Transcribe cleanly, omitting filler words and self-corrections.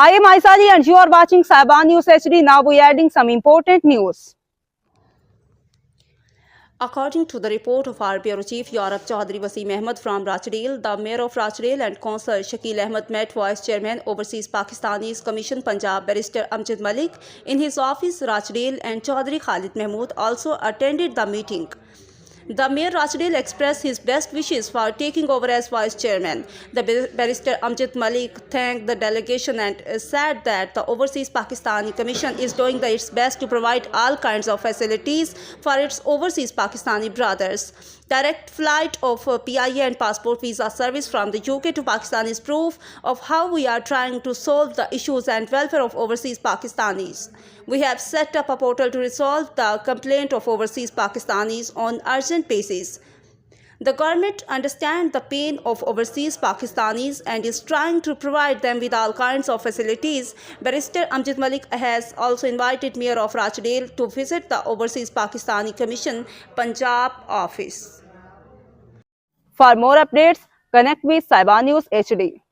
I am Aisari and you are watching Saiban News HD. Now we are adding some important news. According to the report of our Bureau Chief Europe Chaudhry Wasim Ahmed from Rochdale, the Mayor of Rochdale and Councillor Shakil Ahmed met Vice Chairman Overseas Pakistanis Commission Punjab Barrister Amjad Malik in his office Rochdale, and Chaudhry Khalid Mahmood also attended the meeting. The Mayor Rochdale expressed his best wishes for taking over as Vice Chairman. The Barrister Amjad Malik thanked the delegation and said that the Overseas Pakistani Commission is doing its best to provide all kinds of facilities for its overseas Pakistani brothers. Direct flight of PIA and passport visa service from the UK to Pakistan is proof of how we are trying to solve the issues and welfare of overseas Pakistanis. We have set up a portal to resolve the complaint of overseas Pakistanis on urgent basis. The government understands the pain of overseas Pakistanis and is trying to provide them with all kinds of facilities. Barrister Amjad Malik has also invited Mayor of Rochdale to visit the Overseas Pakistani Commission Punjab office. For more updates, connect with Saiban News HD.